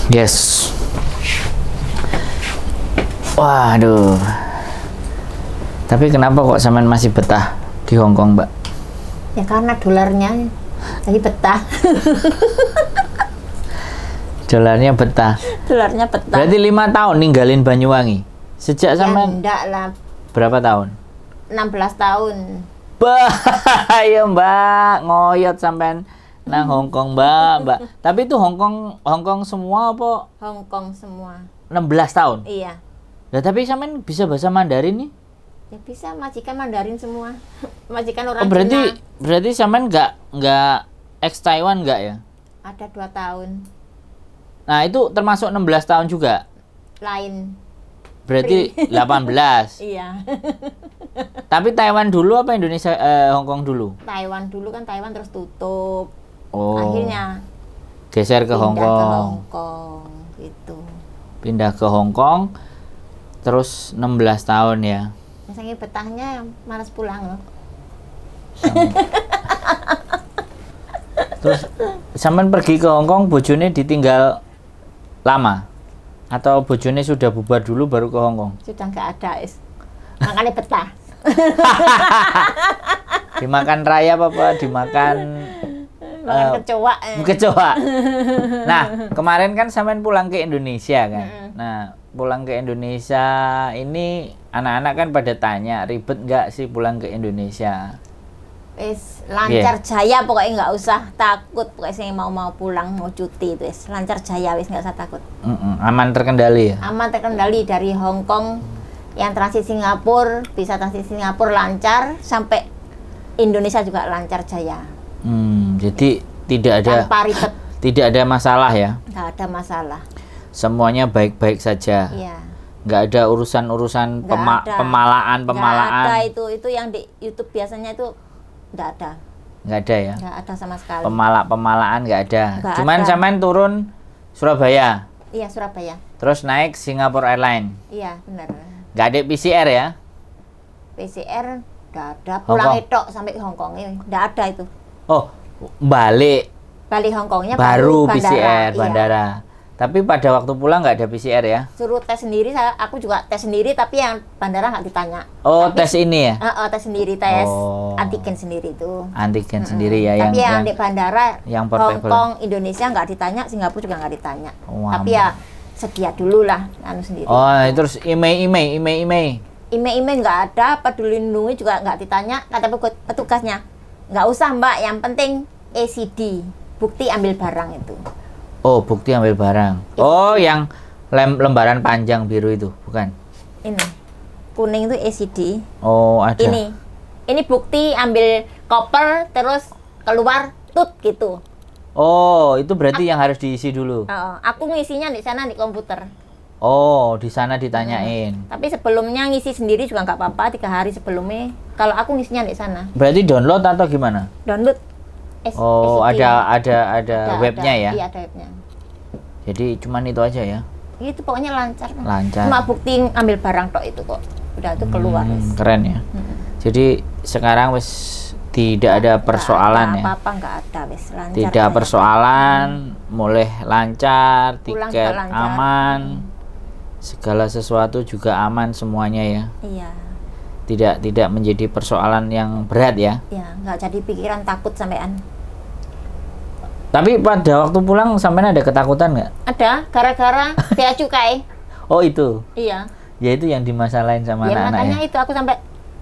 Yes. Waduh. Tapi kenapa kok sampean masih betah di Hong Kong, Mbak? Ya karena dolarnya lagi betah. Dolarnya betah. Dolarnya betah. Berarti 5 tahun ninggalin Banyuwangi. Sejak Ya sampean enggak lah, berapa tahun? 16 tahun. Bahaya Mbak, ngoyot sampean nang Hong Kong Mbak. Tapi itu Hong Kong semua apa? Hong Kong semua. 16 tahun. Iya. Nah, tapi sampean bisa bahasa Mandarin nih? Ya bisa, majikan Mandarin semua. Majikan orang Oh, berarti Cina. berarti sampean nggak ex Taiwan nggak ya? Ada 2 tahun. Nah, itu termasuk 16 tahun juga. Lain. Berarti 18. Iya. Tapi Taiwan dulu apa Indonesia Hong Kong dulu? Taiwan dulu kan, Taiwan terus tutup. Oh. Akhirnya Geser ke Hong pindah ke Kong. Hong Kong gitu. Pindah ke Hong Kong terus 16 tahun ya. Misalnya betahnya malas pulang loh. Terus sampean pergi ke Hong Kong, bojone ditinggal lama atau bojone sudah bubar dulu baru ke Hong Kong? Sudah nggak ada, makanya betah. Dimakan raya apa dimakan Makan kecoa. kecoa. Nah, kemarin kan sampean pulang ke Indonesia kan. Nah, pulang ke Indonesia ini anak-anak kan pada tanya, ribet nggak sih pulang ke Indonesia? Wis lancar jaya, pokoknya nggak usah takut. Pokoknya saya mau pulang, mau cuti itu wis lancar jaya, wis nggak usah takut. Aman terkendali ya? Aman terkendali. Dari Hong Kong yang transit Singapura, bisa transit Singapura lancar, sampai Indonesia juga lancar jaya. Jadi tidak ada Tanpa ribet. tidak ada masalah ya? Nggak ada masalah. Semuanya baik-baik saja. Iya. Nggak ada urusan-urusan Nggak ada. pemalaan. Nggak ada itu yang di YouTube biasanya itu nggak ada. Nggak ada ya? Nggak ada sama sekali. Pemalaan nggak ada. Nggak Cuman ada. sampean turun Surabaya, Iya, Surabaya. terus naik Singapore Airlines. Iya, benar. Nggak ada PCR ya? PCR nggak ada. Hong Pulang Kong. itu sampai Hong Kong ini nggak ada itu. Oh, balik Balik Hong Kongnya baru bandara. PCR Iya. bandara. Tapi pada waktu pulang nggak ada PCR ya? Suruh tes sendiri, aku juga tes sendiri, tapi yang bandara nggak ditanya. Oh, Tapi- tes ini ya? tes sendiri, tes Oh. antigen sendiri itu. Antigen sendiri ya Tapi yang di bandara yang Hong portable. Kong, Indonesia nggak ditanya, Singapura juga nggak ditanya. Wah, Tapi ya sedia dulu lah, anu sendiri. Oh, terus email. Email nggak ada, peduli lindungi juga nggak ditanya. Kata petugasnya, nggak usah Mbak, yang penting ECD, bukti ambil barang itu. Oh, bukti ambil barang. Oh, yang lembaran panjang biru itu, bukan? Ini kuning itu ECD. Oh, ada. Ini bukti ambil koper terus keluar tut gitu. Oh, itu berarti yang harus diisi dulu. Aku ngisinya di sana di komputer. Oh, di sana ditanyain. Tapi sebelumnya ngisi sendiri juga nggak apa-apa, 3 hari sebelumnya. Kalau aku ngisinya di sana. Berarti download atau gimana? Download. Oh, ECD. ada webnya ya? Iya, ada webnya. Jadi cuman itu aja ya? Itu pokoknya lancar. Lancar. Cuma bukti ambil barang tok itu kok. Udah itu keluar. wis. Keren ya. Jadi sekarang wis tidak ada persoalan ya. Apa-apa nggak ada wis lancar. Tidak aja. persoalan, mulai lancar, Pulang tiket juga lancar. aman, segala sesuatu juga aman semuanya ya. Iya. Tidak menjadi persoalan yang berat ya. Ya, nggak jadi pikiran takut sampean. Tapi pada waktu pulang sampean ada ketakutan nggak? Ada, gara-gara bea cukai. Oh itu, Iya. ya itu yang dimasalahin sama Ya anak-anak makanya ya. itu aku sampai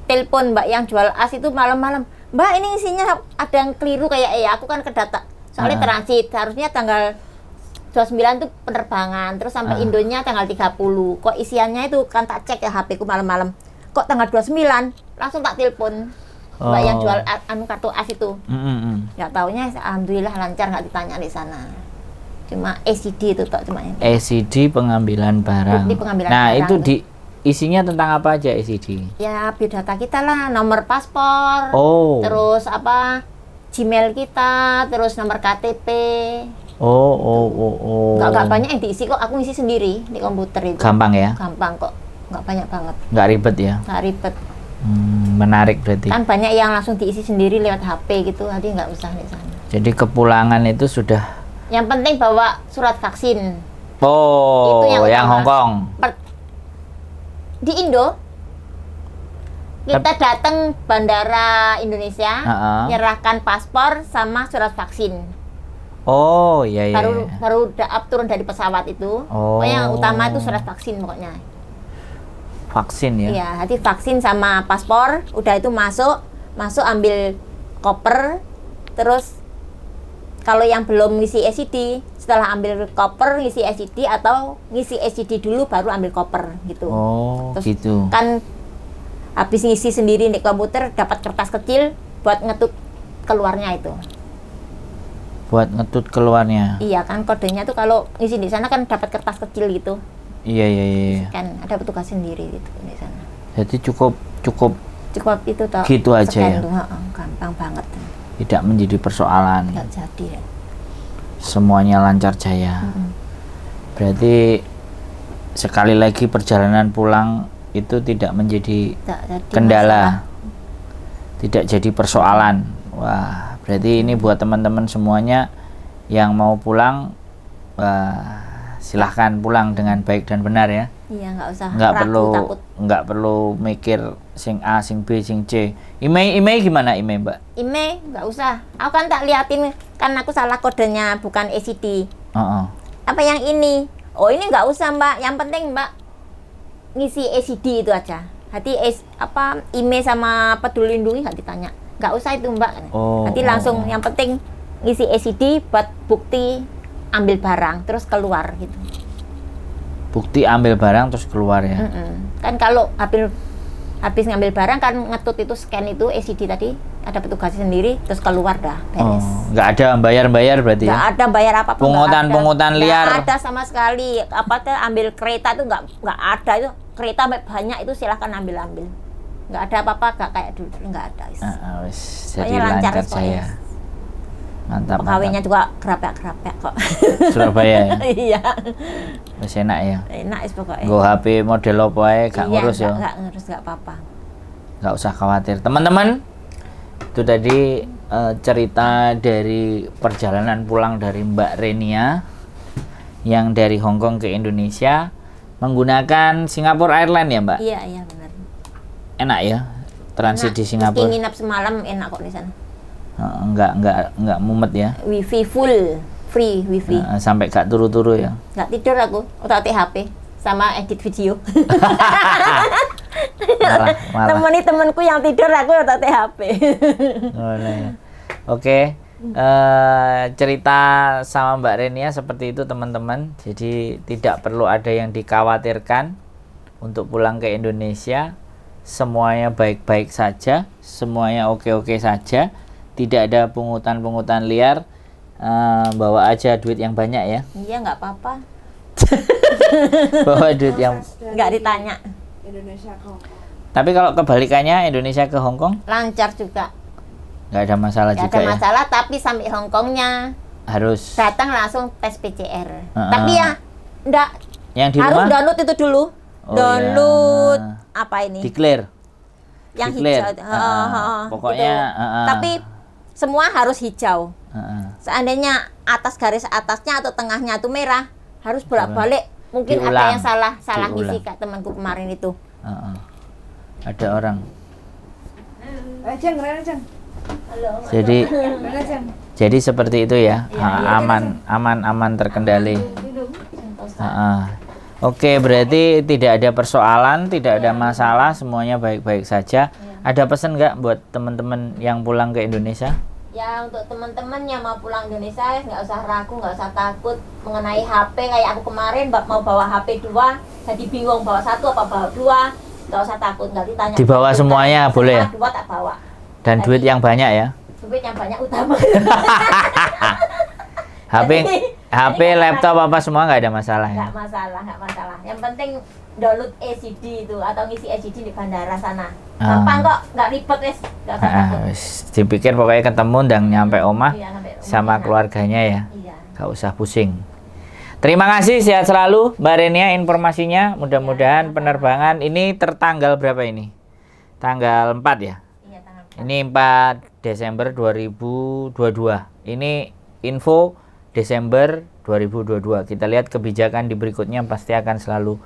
telepon Mbak yang jual as itu malam-malam. Mbak, ini isinya ada yang keliru kayak aku kan kedata. Soalnya transit, harusnya tanggal 29 itu penerbangan, terus sampai Indonya tanggal 30. Kok isiannya itu kan tak cek ya HP ku malam-malam. Kok tanggal 29? Langsung tak telepon. Mbak yang jual kartu as itu. Nggak taunya alhamdulillah lancar, nggak ditanya di sana. Cuma ECD itu tok cuma ini. ECD pengambilan barang. Bukti pengambilan Nah, barang itu itu. di isinya tentang apa aja ECD? Ya biodata kita lah, nomor paspor, Oh. terus apa Gmail kita, terus nomor KTP. Oh. Nggak banyak yang diisi kok, aku ngisi sendiri di komputer itu. Gampang ya? Gampang kok, nggak banyak banget, Nggak ribet ya? nggak ribet. Menarik berarti. Kan banyak yang langsung diisi sendiri lewat HP gitu, jadi nggak usah di sana. Jadi kepulangan itu sudah. Yang penting bawa surat vaksin. Oh, Itu yang yang utama. Hong Kong. Di Indo kita datang bandara Indonesia, Heeh. nyerahkan paspor sama surat vaksin. Oh, iya iya. Baru iya. baru turun dari pesawat itu. Oh. Pokoknya yang utama itu surat vaksin pokoknya. Vaksin ya. Iya, jadi vaksin sama paspor, udah itu masuk ambil koper, terus kalau yang belum ngisi ECD, setelah ambil koper ngisi ECD atau ngisi ECD dulu baru ambil koper gitu. Oh, Terus gitu. kan habis ngisi sendiri di komputer dapat kertas kecil buat ngetut keluarnya itu. Buat ngetut keluarnya. Iya kan kodenya tuh kalau ngisi di sana kan dapat kertas kecil gitu. Iya iya iya. Kan ada petugas sendiri gitu di sana. Jadi cukup Cukup itu toh. Gitu aja scan ya? tuh, gampang banget. tidak menjadi persoalan. Nggak jadi ya. Semuanya lancar jaya. Berarti sekali lagi perjalanan pulang itu tidak menjadi Nggak jadi kendala. masalah. Tidak jadi persoalan. Wah, berarti ini buat teman-teman semuanya yang mau pulang, wah, silahkan pulang dengan baik dan benar ya. Iya, nggak usah Nggak ragu, takut. perlu mikir sing A, sing B, sing C. Email gimana email, Mbak? Ime nggak usah. Aku kan tak liatin kan aku salah kodenya bukan ECD. Heeh. Apa yang ini? Oh ini nggak usah Mbak. Yang penting Mbak ngisi ECD itu aja. Hati email sama peduli lindungi nggak ditanya. Nggak usah itu Mbak. Oh, Nanti langsung yang penting ngisi ECD buat bukti ambil barang terus keluar gitu. Bukti ambil barang terus keluar ya. Kan kalau habis ngambil barang kan ngetut itu scan itu ECD tadi ada petugas sendiri terus keluar dah beres. Oh, nggak ada bayar berarti Nggak ya? ada bayar apapun. Pungutan liar. Nggak ada sama sekali. Apa tuh ambil kereta itu nggak ada itu kereta banyak itu silahkan ambil. Nggak ada apa-apa nggak kayak dulu nggak ada. Wis, jadi Pokoknya lancar lancar pokoknya. saya. Mantap. Pegawainya juga gerapek kok. Surabaya ya. Iya. Wis enak ya. Enak is pokoknya. Go HP model apa ae gak ngurus ya. Nggak ngurus nggak apa-apa. Nggak usah khawatir. Teman-teman, itu tadi cerita dari perjalanan pulang dari Mbak Renia yang dari Hong Kong ke Indonesia menggunakan Singapore Airlines ya, Mbak? Iya benar. Enak ya transit Enak. di Meski Singapura. nginap semalam enak kok di sana. Enggak mumet ya. Wifi full, free wifi. Sampai gak turu-turu ya. Nggak tidur aku, otak HP sama edit video. Malah. Temani temanku yang tidur aku otak HP. Ya. Oke. Cerita sama Mbak Renia seperti itu teman-teman. Jadi tidak perlu ada yang dikhawatirkan untuk pulang ke Indonesia. Semuanya baik-baik saja, semuanya oke-oke saja. Tidak ada pungutan-pungutan liar. Bawa aja duit yang banyak ya. Iya nggak apa-apa, Bawa duit yang. nggak ditanya. Indonesia ke Hong Kong. Tapi kalau kebalikannya Indonesia ke Hong Kong Lancar juga, nggak ada masalah nggak juga ada ya. masalah. Tapi sampai Hong Kongnya Harus. datang langsung tes PCR. Tapi ya nggak Yang di harus rumah download itu dulu. Oh, Download ya. apa ini? declare. Yang declare. hijau. Pokoknya, gitu. Tapi semua harus hijau. Seandainya atas garis atasnya atau tengahnya itu merah, harus bolak-balik. Mungkin ada Diulang. yang salah Diulang. ngisi kak temanku kemarin itu. Ada orang. Jeng, Rena Jeng. Jadi Rena Jeng. jadi seperti itu ya. Aman terkendali. Oke, berarti tidak ada persoalan, tidak ada masalah, semuanya baik-baik saja. Ada pesan nggak buat teman-teman yang pulang ke Indonesia? Ya untuk teman-teman yang mau pulang Indonesia nggak usah ragu, nggak usah takut mengenai HP. Kayak aku kemarin mau bawa HP 2, jadi bingung bawa 1 apa bawa 2. Nggak usah takut, nggak ditanya. Dibawa semuanya boleh ya? 2 tak bawa. Dan duit yang banyak ya. Duit yang banyak utama. HP, laptop apa semua nggak ada masalah ya. Nggak masalah. Yang penting download ECD itu atau ngisi ECD di bandara sana. Gampang kok, nggak ribet wes. Nggak usah takut. Dipikir pokoknya ketemu dan nyampe omah Iya, sampai rumah sama enak. keluarganya ya. Iya. Gak usah pusing. Terima kasih, sehat selalu Mbak Renia informasinya. Mudah-mudahan penerbangan ini tertanggal berapa ini? Tanggal 4 ya? Iya, tanggal Ini 4 Desember 2022. Ini info Desember 2022. Kita lihat kebijakan di berikutnya pasti akan selalu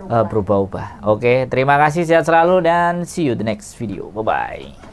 berubah-ubah. Oke, terima kasih, sehat selalu dan see you the next video. Bye bye.